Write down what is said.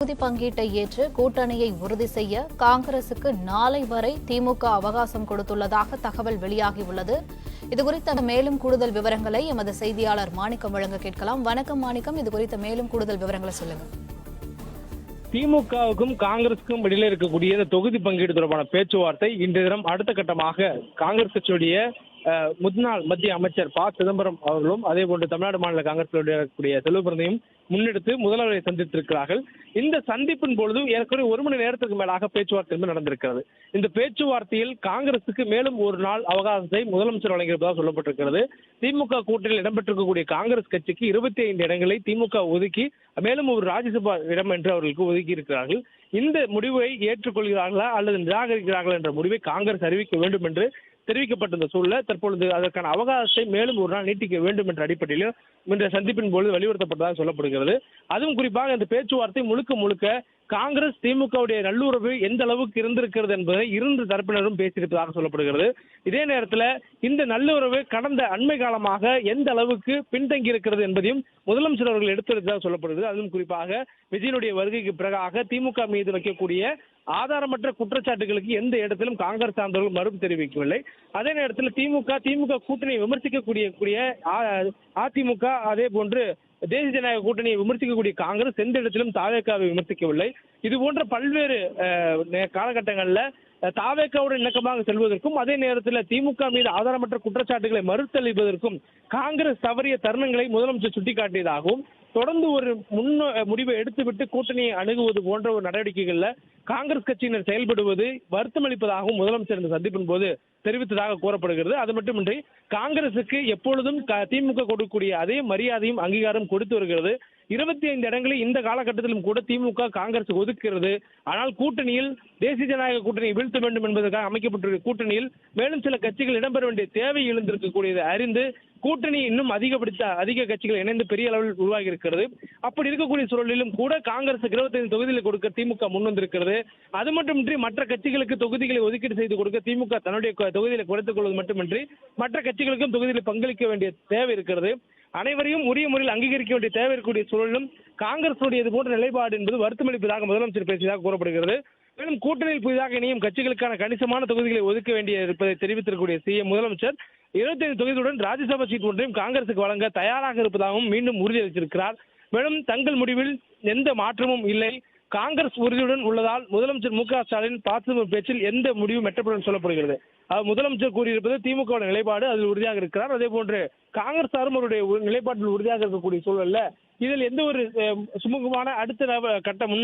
தொகுதி பங்கீட்டை ஏற்று கூட்டணியை உறுதி செய்ய காங்கிரசுக்கு நாளை வரை திமுக அவகாசம் கொடுத்துள்ளதாக தகவல் வெளியாகியுள்ளது. இதுகுறித்த மேலும் கூடுதல் விவரங்களை எமது செய்தியாளர் மாணிக்கம் வழங்க கேட்கலாம். வணக்கம் மாணிக்கம், இதுகுறித்த மேலும் கூடுதல் விவரங்களை சொல்லுங்க. திமுகவுக்கும் காங்கிரசுக்கும் இடையில இருக்கக்கூடிய இந்த தொகுதி பங்கீடு தொடர்பான பேச்சுவார்த்தை இன்றைய தினம் அடுத்த கட்டமாக காங்கிரஸ் கட்சியுடைய முன்னாள் மத்திய அமைச்சர் ப. சிதம்பரம் அவர்களும் அதே போன்று தமிழ்நாடு மாநில காங்கிரஸ் இருக்கக்கூடிய செல்வபிரந்தையும் முன்னெடுத்து முதல்வரை சந்தித்திருக்கிறார்கள். இந்த சந்திப்பின் பொழுது ஏற்கனவே ஒரு மணி நேரத்துக்கு மேலாக பேச்சுவார்த்தை நடந்திருக்கிறது. இந்த பேச்சுவார்த்தையில் காங்கிரசுக்கு மேலும் ஒரு நாள் அவகாசத்தை முதலமைச்சர் வழங்கியிருப்பதாக சொல்லப்பட்டிருக்கிறது. திமுக கூட்டணியில் இடம்பெற்றிருக்கக்கூடிய காங்கிரஸ் கட்சிக்கு 25 இடங்களை திமுக ஒதுக்கி மேலும் ஒரு ராஜ்யசபா இடம் என்று அவர்களுக்கு ஒதுக்கி இருக்கிறார்கள். இந்த முடிவை ஏற்றுக்கொள்கிறார்களா அல்லது நிராகரிக்கிறார்களா என்ற முடிவை காங்கிரஸ் அறிவிக்க வேண்டும் என்று தெரிவிக்கப்பட்டிருந்த சூழல தற்பொழுது அதற்கான அவகாசத்தை மேலும் ஒரு நாள் நீட்டிக்க வேண்டும் என்ற அடிப்படையில் இந்த சந்திப்பின் பொழுது வலியுறுத்தப்பட்டதாக சொல்லப்படுகிறது. அதுவும் குறிப்பாக இந்த பேச்சுவார்த்தை முழுக்க காங்கிரஸ் திமுகவுடைய நல்லுறவு எந்த அளவுக்கு இருந்திருக்கிறது என்பதை இரண்டு தரப்பினரும் பேசியிருப்பதாக சொல்லப்படுகிறது. இதே நேரத்தில் இந்த நல்லுறவு கடந்த அண்மை காலமாக எந்த அளவுக்கு பின்தங்கி இருக்கிறது என்பதையும் முதலமைச்சர் அவர்கள் எடுத்துரைத்ததாக சொல்லப்படுகிறது. அதுவும் குறிப்பாக விஜயனுடைய வருகைக்கு பிறகாக திமுக மீது வைக்கக்கூடிய ஆதாரமற்ற குற்றச்சாட்டுகளுக்கு எந்த இடத்திலும் காங்கிரஸ் சார்ந்தவர்கள் மறுப்பு தெரிவிக்கவில்லை. அதே நேரத்தில் திமுக கூட்டணியை விமர்சிக்கக்கூடிய அதிமுக அதே போன்று தேசிய ஜனநாயக கூட்டணியை விமர்சிக்கக்கூடிய காங்கிரஸ் எந்த இடத்திலும் தாவேகாவை விமர்சிக்கவில்லை. இது போன்ற பல்வேறு காலகட்டங்களில் தாவேகாவுடன் இணக்கமாக செல்வதற்கும் அதே நேரத்தில் திமுக மீது ஆதாரமற்ற குற்றச்சாட்டுகளை மறுத்தளிப்பதற்கும் காங்கிரஸ் தவறிய தருணங்களை முதலமைச்சர் சுட்டிக்காட்டியதாகவும் தொடர்ந்து ஒரு முடிவை எடுத்துவிட்டு கூட்டணியை அணுகுவது போன்ற ஒரு நடவடிக்கைகள்ல காங்கிரஸ் கட்சியினர் செயல்படுவது வருத்தமளிப்பதாகவும் முதலமைச்சர் இந்த சந்திப்பின் போது தெரிவித்ததாக கூறப்படுகிறது. அது மட்டுமின்றி காங்கிரசுக்கு எப்பொழுதும் திமுக கொடுக்கக்கூடிய அதே மரியாதையும் அங்கீகாரம் கொடுத்து வருகிறது. 25 இடங்களை இந்த காலகட்டத்திலும் கூட திமுக காங்கிரஸ் ஒதுக்குகிறது. ஆனால் கூட்டணியில் தேசிய ஜனநாயக கூட்டணியை வீழ்த்த வேண்டும் என்பதற்காக அமைக்கப்பட்டுள்ள கூட்டணியில் மேலும் சில கட்சிகள் இடம்பெற வேண்டிய தேவை எழுந்திருக்கக்கூடியதை அறிந்து கூட்டணி இன்னும் அதிக கட்சிகள் இணைந்து பெரிய அளவில் உருவாகி இருக்கிறது. அப்படி இருக்கக்கூடிய சூழலிலும் கூட காங்கிரஸ் 25 தொகுதிகளை கொடுக்க திமுக முன்வந்திருக்கிறது. அது மட்டுமின்றி மற்ற கட்சிகளுக்கு தொகுதிகளை ஒதுக்கீடு செய்து கொடுக்க திமுக தன்னுடைய தொகுதிகளை குறைத்துக் கொள்வது மட்டுமின்றி மற்ற கட்சிகளுக்கும் தொகுதிகளை பங்களிக்க வேண்டிய தேவை இருக்கிறது. அனைவரையும் உரிய முறையில் அங்கீகரிக்க வேண்டிய தேவை இருக்கக்கூடிய சூழலும் காங்கிரசுடைய இது போன்ற நிலைப்பாடு என்பது வருத்தமளிப்பதாக முதலமைச்சர் பேசியதாக கூறப்படுகிறது. மேலும் கூட்டணியில் புதிதாக இணையும் கட்சிகளுக்கான கணிசமான தொகுதிகளை ஒதுக்க வேண்டிய இருப்பதை தெரிவித்திருக்கக்கூடிய சிஎம் முதலமைச்சர் 25 தொகுதியுடன் ராஜ்யசபா சீட் ஒன்றையும் காங்கிரசுக்கு வழங்க தயாராக இருப்பதாகவும் மீண்டும் உறுதியளித்திருக்கிறார். மேலும் தங்கள் முடிவில் எந்த மாற்றமும் இல்லை, காங்கிரஸ் உறுதியுடன் உள்ளதால் முதலமைச்சர் மு.க. ஸ்டாலின் பாசிம பேச்சில் எந்த முடிவும் எட்டப்படும் சொல்லப்படுகிறது. முதலமைச்சர் கூறியிருப்பது திமுக நிலைப்பாடு, அதில் உறுதியாக இருக்கிறார். அதே போன்று காங்கிரஸ் சாரும் அவருடைய நிலைப்பாட்டில் உறுதியாக இருக்கக்கூடிய சூழல்ல இதில் எந்த ஒரு சுமூகமான அடுத்த கட்ட